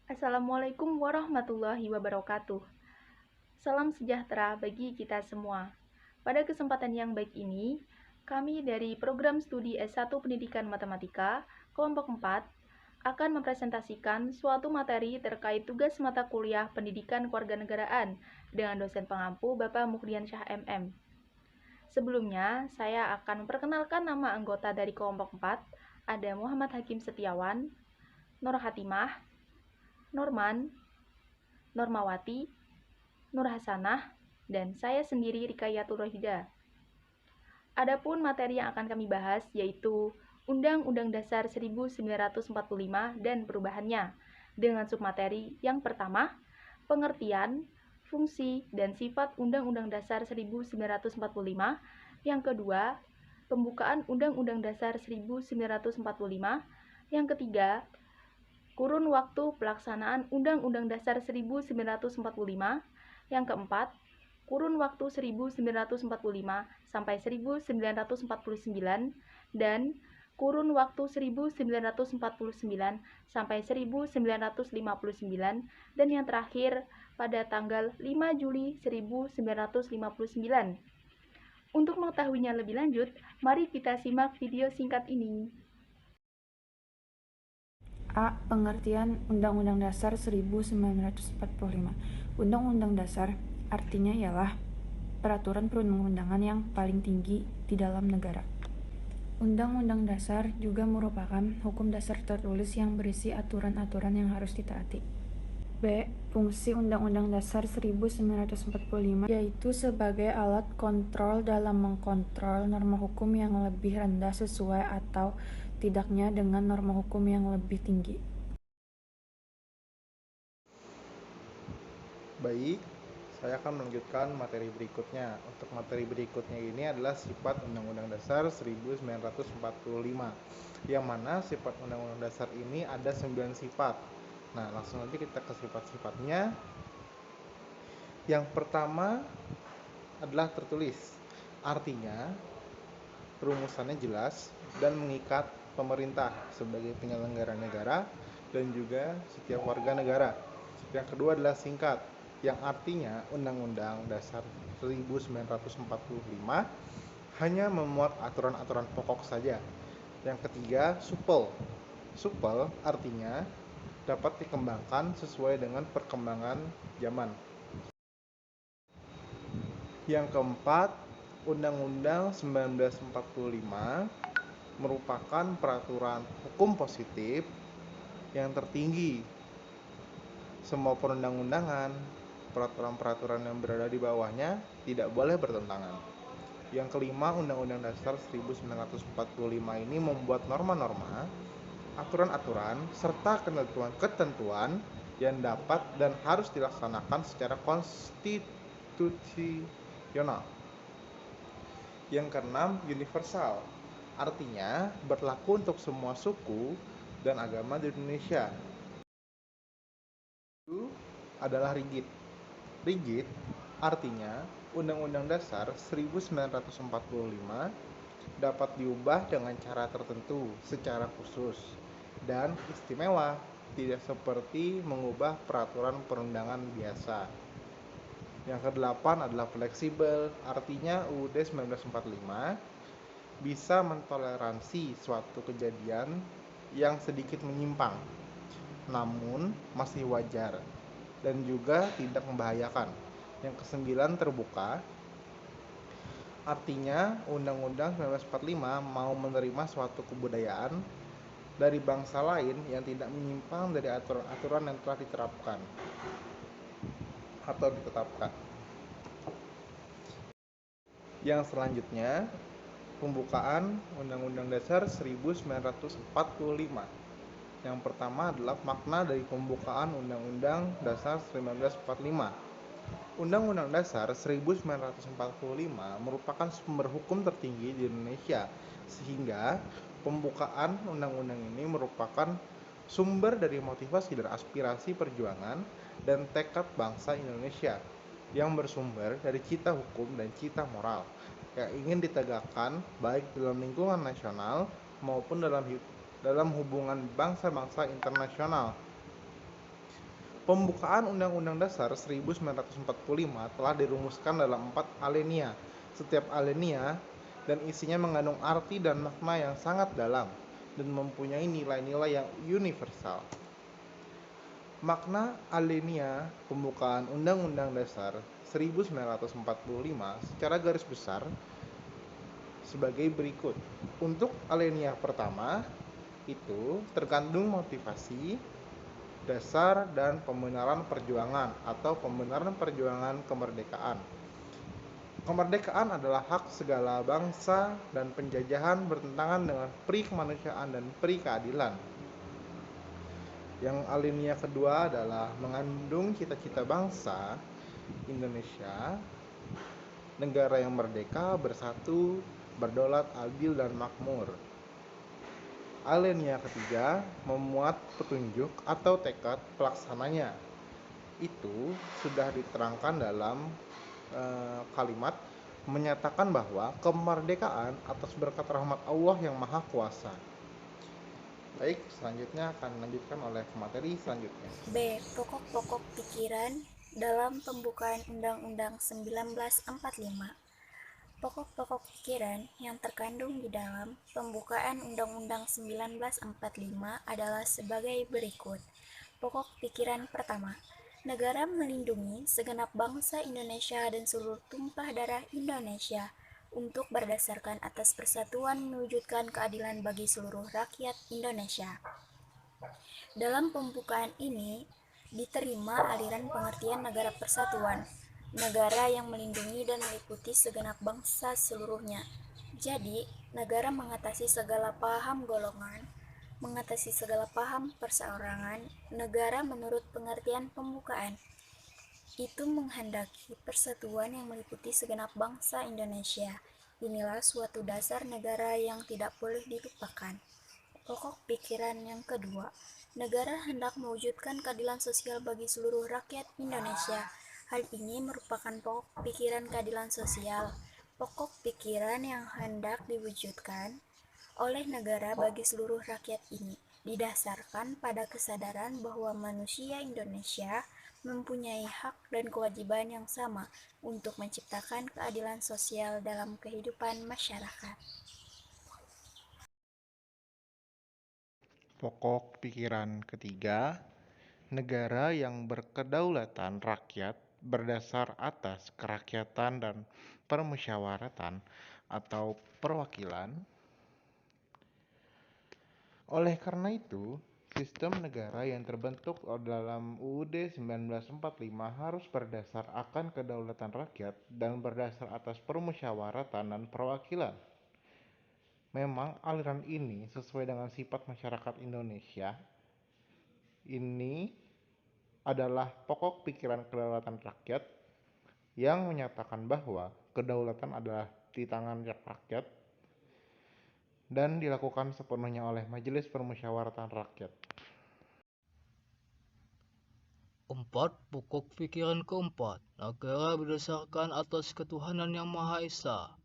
Assalamualaikum warahmatullahi wabarakatuh. Salam sejahtera bagi kita semua. Pada kesempatan yang baik ini, kami dari program studi S1 Pendidikan Matematika, kelompok 4, akan mempresentasikan suatu materi terkait tugas mata kuliah Pendidikan Kewarganegaraan dengan dosen pengampu Bapak Mukdian Syah MM. Sebelumnya, saya akan memperkenalkan nama anggota dari kelompok 4, ada Muhammad Hakim Setiawan, Nur Hatimah, Norman, Normawati, Nur Hasanah, dan saya sendiri Rikayatul Rohida. Adapun materi yang akan kami bahas yaitu Undang-Undang Dasar 1945 dan perubahannya dengan submateri yang pertama, pengertian, fungsi, dan sifat Undang-Undang Dasar 1945, yang kedua, pembukaan Undang-Undang Dasar 1945, yang ketiga, kurun waktu pelaksanaan Undang-Undang Dasar 1945, yang keempat, kurun waktu 1945 sampai 1949, dan kurun waktu 1949 sampai 1959, dan yang terakhir pada tanggal 5 Juli 1959. Untuk mengetahuinya lebih lanjut, mari kita simak video singkat ini. A. Pengertian Undang-Undang Dasar 1945. Undang-Undang Dasar artinya ialah peraturan perundang-undangan yang paling tinggi di dalam negara. Undang-Undang Dasar juga merupakan hukum dasar tertulis yang berisi aturan-aturan yang harus ditaati. B. Fungsi Undang-Undang Dasar 1945 yaitu sebagai alat kontrol dalam mengkontrol norma hukum yang lebih rendah sesuai atau tidaknya dengan norma hukum yang lebih tinggi. Baik, saya akan melanjutkan materi berikutnya. Untuk materi berikutnya ini adalah sifat Undang-Undang Dasar 1945, yang mana sifat Undang-Undang Dasar ini ada 9 sifat. Nah, langsung aja kita ke sifat-sifatnya. Yang pertama adalah tertulis, artinya rumusannya jelas dan mengikat pemerintah sebagai penyelenggara negara dan juga setiap warga negara. Yang kedua adalah singkat, yang artinya Undang-Undang Dasar 1945 hanya memuat aturan-aturan pokok saja. Yang ketiga, supel. Supel artinya dapat dikembangkan sesuai dengan perkembangan zaman. Yang keempat, Undang-Undang 1945 merupakan peraturan hukum positif yang tertinggi. Semua perundang-undangan, peraturan-peraturan yang berada di bawahnya tidak boleh bertentangan. Yang kelima, Undang-Undang Dasar 1945 ini membuat norma-norma, aturan-aturan, serta ketentuan-ketentuan yang dapat dan harus dilaksanakan secara konstitusional. Yang keenam, universal, artinya berlaku untuk semua suku dan agama di Indonesia. Itu adalah rigid. Rigid artinya Undang-Undang Dasar 1945 dapat diubah dengan cara tertentu secara khusus dan istimewa, tidak seperti mengubah peraturan perundangan biasa. Yang kedelapan adalah fleksibel, artinya UUD 1945 bisa mentoleransi suatu kejadian yang sedikit menyimpang, namun masih wajar dan juga tidak membahayakan. Yang kesembilan, terbuka, artinya Undang-Undang 1945 mau menerima suatu kebudayaan dari bangsa lain yang tidak menyimpang dari aturan-aturan yang telah diterapkan atau ditetapkan. Yang selanjutnya, pembukaan Undang-Undang Dasar 1945. Yang pertama adalah makna dari pembukaan Undang-Undang Dasar 1945. Undang-Undang Dasar 1945 merupakan sumber hukum tertinggi di Indonesia, sehingga pembukaan undang-undang ini merupakan sumber dari motivasi dan aspirasi perjuangan dan tekad bangsa Indonesia yang bersumber dari cita hukum dan cita moral yang ingin ditegakkan baik dalam lingkungan nasional maupun dalam hubungan bangsa-bangsa internasional. Pembukaan Undang-Undang Dasar 1945 telah dirumuskan dalam 4 alinea. Setiap alinea dan isinya mengandung arti dan makna yang sangat dalam dan mempunyai nilai-nilai yang universal. Makna alinea pembukaan Undang-Undang Dasar 1945 secara garis besar sebagai berikut. Untuk alinea pertama itu terkandung motivasi, dasar, dan pembenaran perjuangan atau pembenaran perjuangan kemerdekaan. Kemerdekaan adalah hak segala bangsa dan penjajahan bertentangan dengan pri kemanusiaan dan pri keadilan. Yang alinea kedua adalah mengandung cita-cita bangsa Indonesia, negara yang merdeka, bersatu, berdaulat, adil, dan makmur. Alinea ketiga memuat petunjuk atau tekad pelaksananya. Itu sudah diterangkan dalam kalimat menyatakan bahwa kemerdekaan atas berkat rahmat Allah yang Maha Kuasa. Baik, selanjutnya akan dilanjutkan oleh materi selanjutnya. B. Pokok-pokok pikiran dalam pembukaan Undang-Undang 1945. Pokok-pokok pikiran yang terkandung di dalam pembukaan Undang-Undang 1945 adalah sebagai berikut. Pokok pikiran pertama, negara melindungi segenap bangsa Indonesia dan seluruh tumpah darah Indonesia untuk berdasarkan atas persatuan mewujudkan keadilan bagi seluruh rakyat Indonesia. Dalam pembukaan ini diterima aliran pengertian negara persatuan, negara yang melindungi dan meliputi segenap bangsa seluruhnya. Jadi, negara mengatasi segala paham golongan, mengatasi segala paham perseorangan, negara menurut pengertian pembukaan. Itu menghendaki persatuan yang meliputi segenap bangsa Indonesia. Inilah suatu dasar negara yang tidak boleh dilupakan. Pokok pikiran yang kedua, negara hendak mewujudkan keadilan sosial bagi seluruh rakyat Indonesia. Hal ini merupakan pokok pikiran keadilan sosial. Pokok pikiran yang hendak diwujudkan oleh negara bagi seluruh rakyat ini didasarkan pada kesadaran bahwa manusia Indonesia mempunyai hak dan kewajiban yang sama untuk menciptakan keadilan sosial dalam kehidupan masyarakat. Pokok pikiran ketiga, negara yang berkedaulatan rakyat berdasar atas kerakyatan dan permusyawaratan atau perwakilan. Oleh karena itu, sistem negara yang terbentuk dalam UUD 1945 harus berdasar akan kedaulatan rakyat dan berdasar atas permusyawaratan dan perwakilan. Memang aliran ini sesuai dengan sifat masyarakat Indonesia. Ini adalah pokok pikiran kedaulatan rakyat yang menyatakan bahwa kedaulatan adalah di tangan rakyat dan dilakukan sepenuhnya oleh Majelis Permusyawaratan Rakyat. 4. Pokok pikiran keempat, negara berdasarkan atas ketuhanan yang Maha Esa,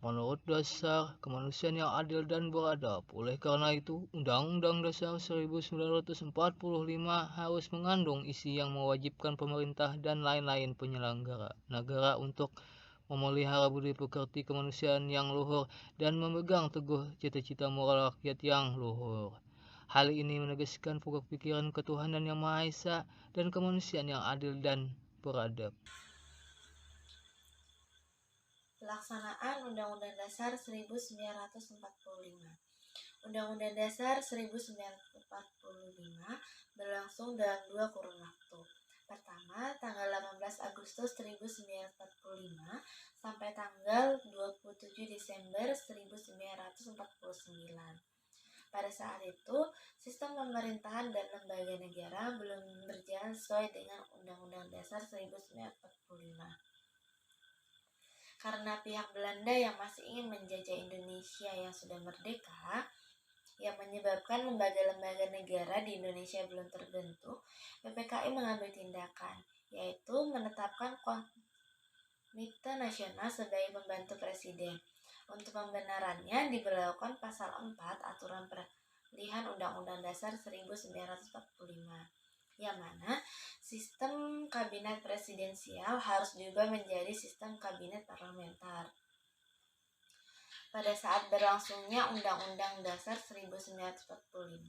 menurut dasar kemanusiaan yang adil dan beradab. Oleh karena itu, Undang-Undang Dasar 1945 harus mengandung isi yang mewajibkan pemerintah dan lain-lain penyelenggara negara untuk memelihara budi pekerti kemanusiaan yang luhur dan memegang teguh cita-cita moral rakyat yang luhur. Hal ini menegaskan pokok pikiran ketuhanan yang Maha Esa dan kemanusiaan yang adil dan beradab. Pelaksanaan Undang-Undang Dasar 1945. Undang-Undang Dasar 1945 berlangsung dalam 2 kurun waktu. Pertama, tanggal 18 Agustus 1945 sampai tanggal 27 Desember 1949. Pada saat itu, sistem pemerintahan dan lembaga negara belum berjalan sesuai dengan Undang-Undang Dasar 1945. Karena pihak Belanda yang masih ingin menjajah Indonesia yang sudah merdeka, yang menyebabkan lembaga-lembaga negara di Indonesia belum terbentuk, PPKI mengambil tindakan, yaitu menetapkan Komite Nasional sebagai pembantu Presiden. Untuk pembenarannya diberlakukan pasal 4 Aturan Peralihan Undang-Undang Dasar 1945, yang mana sistem kabinet presidensial harus diubah menjadi sistem kabinet parlementer. Pada saat berlangsungnya Undang-Undang Dasar 1945,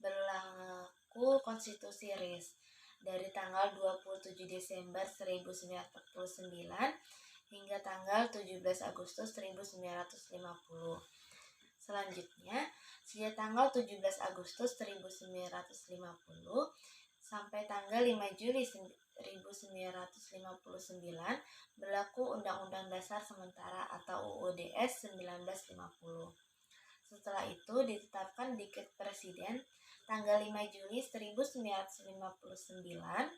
berlaku Konstitusi RIS dari tanggal 27 Desember 1949 hingga tanggal 17 Agustus 1950. Selanjutnya, sejak tanggal 17 Agustus 1950 sampai tanggal 5 Juli 1959 berlaku Undang-Undang Dasar Sementara atau UUDS 1950. Setelah itu ditetapkan Dekret Presiden tanggal 5 Juli 1959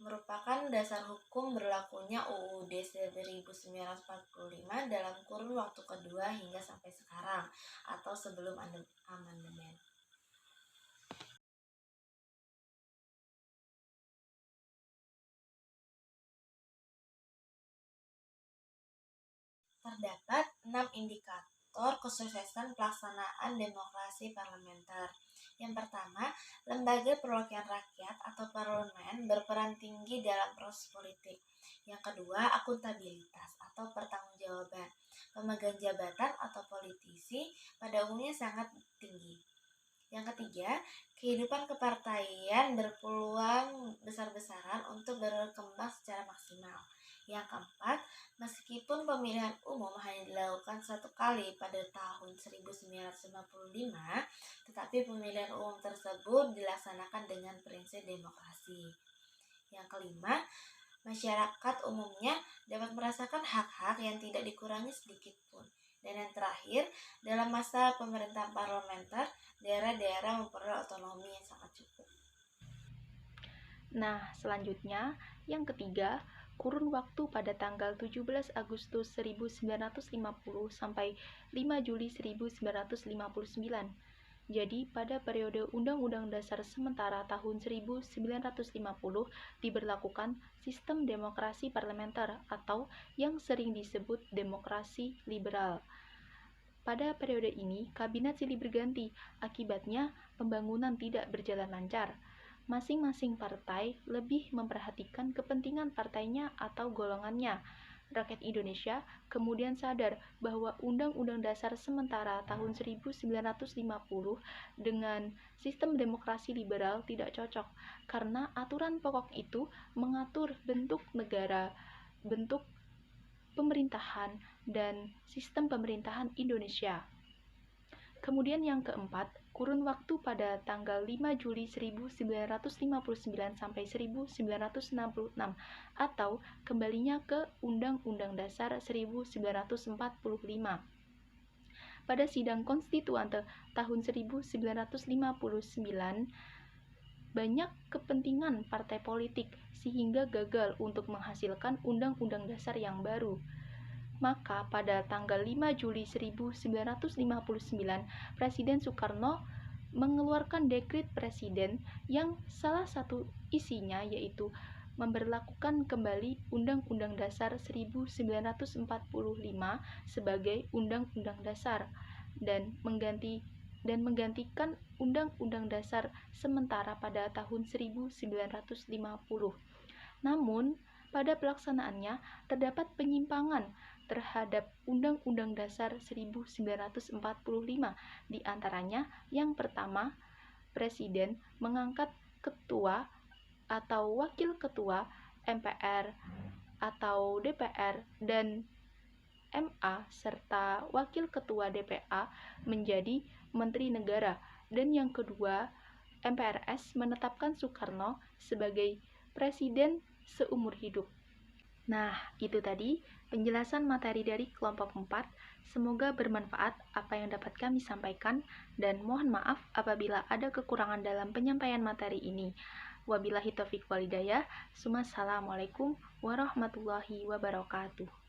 merupakan dasar hukum berlakunya UUD 1945 dalam kurun waktu kedua hingga sampai sekarang atau sebelum amandemen. Terdapat 6 indikator kesuksesan pelaksanaan demokrasi parlementer. Yang pertama, lembaga perwakilan rakyat atau parlemen berperan tinggi dalam proses politik. Yang kedua, akuntabilitas atau pertanggungjawaban. Pemegang jabatan atau politisi pada umumnya sangat tinggi. Yang ketiga, kehidupan kepartaian berpeluang besar-besaran untuk berkembang secara maksimal. Yang keempat, meskipun pemilihan umum hanya dilakukan satu kali pada tahun 1955, tetapi pemilihan umum tersebut dilaksanakan dengan prinsip demokrasi. Yang kelima, masyarakat umumnya dapat merasakan hak-hak yang tidak dikurangi sedikit pun. Dan yang terakhir, dalam masa pemerintahan parlementer, daerah-daerah memperoleh otonomi yang sangat cukup. Nah, selanjutnya, yang ketiga, kurun waktu pada tanggal 17 Agustus 1950 sampai 5 Juli 1959. Jadi, pada periode Undang-Undang Dasar Sementara tahun 1950 diberlakukan sistem demokrasi parlementer atau yang sering disebut demokrasi liberal. Pada periode ini, kabinet silih berganti, akibatnya pembangunan tidak berjalan lancar. Masing-masing partai lebih memperhatikan kepentingan partainya atau golongannya. Rakyat Indonesia kemudian sadar bahwa Undang-Undang Dasar Sementara tahun 1950 dengan sistem demokrasi liberal tidak cocok karena aturan pokok itu mengatur bentuk negara, bentuk pemerintahan, dan sistem pemerintahan Indonesia. Kemudian yang keempat, kurun waktu pada tanggal 5 Juli 1959 sampai 1966 atau kembalinya ke Undang-Undang Dasar 1945. Pada sidang konstituante tahun 1959, banyak kepentingan partai politik sehingga gagal untuk menghasilkan Undang-Undang Dasar yang baru. Maka pada tanggal 5 Juli 1959, Presiden Soekarno mengeluarkan dekret presiden yang salah satu isinya yaitu memberlakukan kembali Undang-Undang Dasar 1945 sebagai Undang-Undang Dasar dan menggantikan Undang-Undang Dasar Sementara pada tahun 1950. Namun, pada pelaksanaannya terdapat penyimpangan terhadap Undang-Undang Dasar 1945. Di antaranya, yang pertama, Presiden mengangkat ketua atau wakil ketua MPR atau DPR dan MA serta wakil ketua DPA menjadi Menteri Negara. Dan yang kedua, MPRS menetapkan Soekarno sebagai Presiden seumur hidup. Nah, itu tadi penjelasan materi dari kelompok 4. Semoga bermanfaat apa yang dapat kami sampaikan dan mohon maaf apabila ada kekurangan dalam penyampaian materi ini. Wabillahi taufiq walhidayah. Assalamualaikum warahmatullahi wabarakatuh.